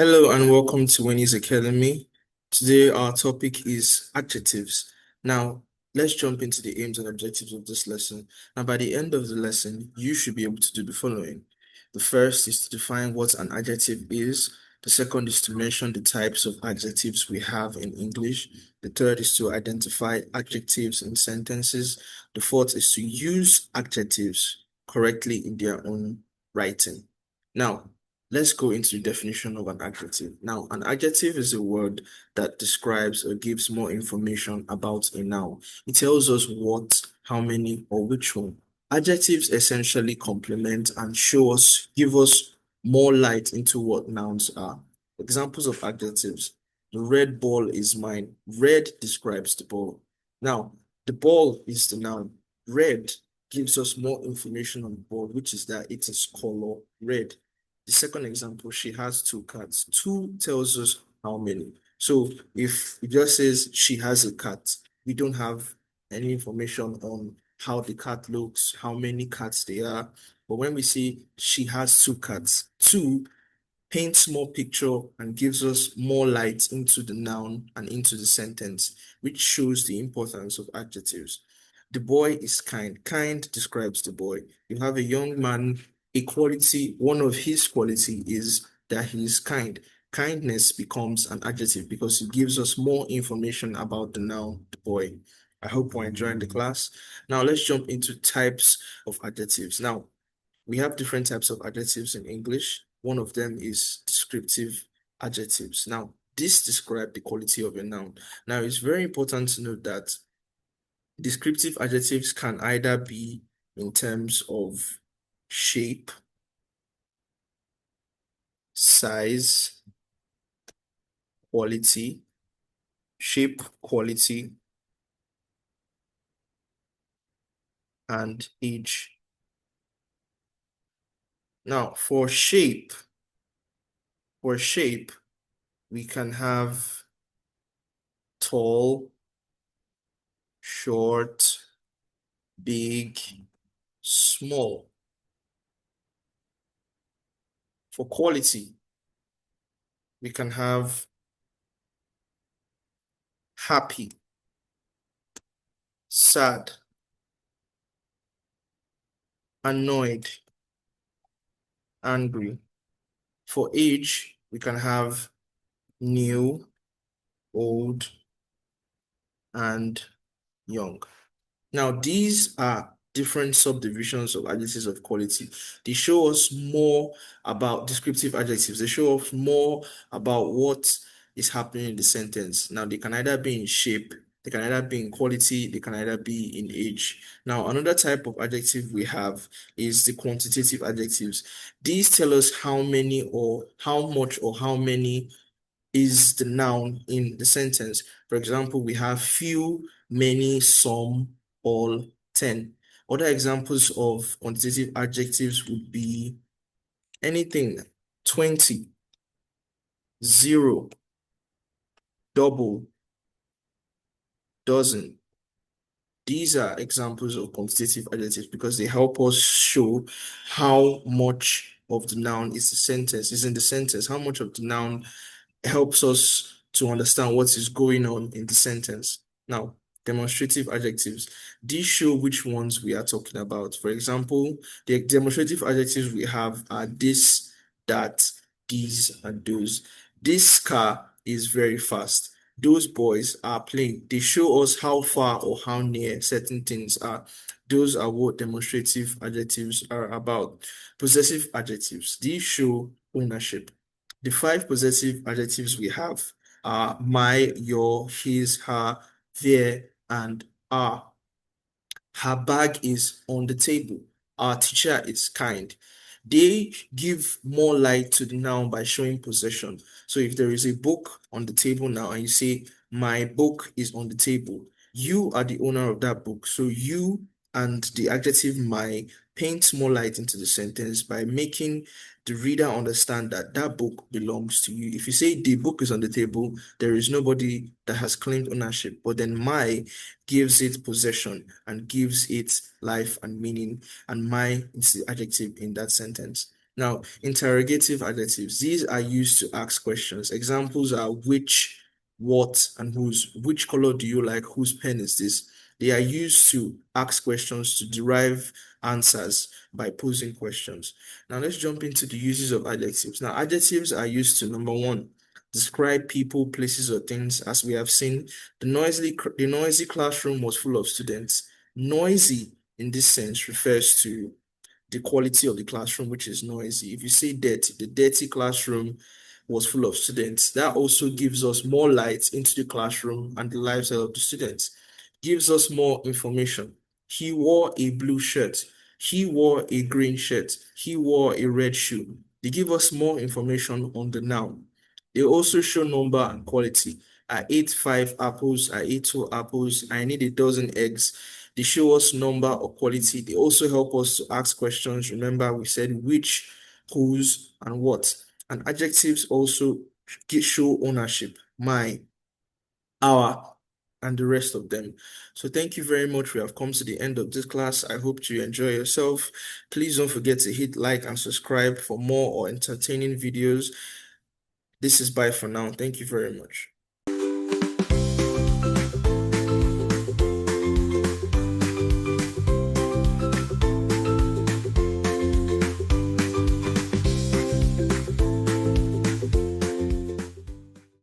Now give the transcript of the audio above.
Hello and welcome to Wanies Academy. Today our topic is adjectives. Now, let's jump into the aims and objectives of this lesson. Now, by the end of the lesson, you should be able to do the following. The first is to define what an adjective is. The second is to mention the types of adjectives we have in English. The third is to identify adjectives in sentences. The fourth is to use adjectives correctly in their own writing. Now, let's go into the definition of an adjective. Now, an adjective is a word that describes or gives more information about a noun. It tells us what, how many, or which one. Adjectives essentially complement and give us more light into what nouns are. Examples of adjectives. The red ball is mine. Red describes the ball. Now, the ball is the noun. Red gives us more information on the ball, which is that it is color red. The second example, she has two cats. Two tells us how many. So if it just says she has a cat, we don't have any information on how the cat looks, how many cats there are. But when we say she has two cats, two paints more picture and gives us more light into the noun and into the sentence, which shows the importance of adjectives. The boy is kind. Kind describes the boy. You have a young man, one of his quality is that he is kind. Kindness becomes an adjective because it gives us more information about the noun, the boy. I hope you're enjoying the class. Now let's jump into types of adjectives. Now, we have different types of adjectives in English. One of them is descriptive adjectives. Now, this describes the quality of a noun. Now, it's very important to note that descriptive adjectives can either be in terms of shape, size, quality, shape, quality, and age. Now, for shape, we can have tall, short, big, small. For quality, we can have happy, sad, annoyed, angry. For age, we can have new, old, and young. Now, these are different subdivisions of adjectives of quality. They show us more about descriptive adjectives. They show us more about what is happening in the sentence. Now, they can either be in shape, they can either be in quality, they can either be in age. Now, another type of adjective we have is the quantitative adjectives. These tell us how many or how much or how many is the noun in the sentence. For example, we have few, many, some, all, 10. Other examples of quantitative adjectives would be anything, 20, 0, double, dozen. These are examples of quantitative adjectives because they help us show how much of the noun is in the sentence, how much of the noun helps us to understand what is going on in the sentence. Now, demonstrative adjectives. These show which ones we are talking about. For example, the demonstrative adjectives we have are this, that, these, and those. This car is very fast. Those boys are playing. They show us how far or how near certain things are. Those are what demonstrative adjectives are about. Possessive adjectives. These show ownership. The 5 possessive adjectives we have are my, your, his, her, their, and our. Her bag is on the table. Our teacher is kind. They give more light to the noun by showing possession. So if there is a book on the table now and you say, my book is on the table, you are the owner of that book. So you and the adjective my paints more light into the sentence by making the reader understand that that book belongs to you. If you say the book is on the table, there is nobody that has claimed ownership, but then my gives it possession and gives it life and meaning, and my is the adjective in that sentence. Now, interrogative adjectives, these are used to ask questions. Examples are which, what, and whose. Which color do you like? Whose pen is this? They are used to ask questions to derive answers by posing questions. Now, let's jump into the uses of adjectives. Now, adjectives are used to, number one, describe people, places, or things. As we have seen, the noisy classroom was full of students. Noisy, in this sense, refers to the quality of the classroom, which is noisy. If you say dirty, the dirty classroom was full of students. That also gives us more light into the classroom and the lifestyle of the students. Gives us more information. He wore a blue shirt. He wore a green shirt. He wore a red shoe. They give us more information on the noun. They also show number and quality. I ate 5 apples. I ate 2 apples. I need a dozen eggs. They show us number or quality. They also help us to ask questions. Remember, we said which, whose, and what. And adjectives also show ownership, my, our, and the rest of them. So thank you very much. We have come to the end of this class. I hope you enjoy yourself. Please don't forget to hit like and subscribe for more or entertaining videos. This is bye for now. Thank you very much.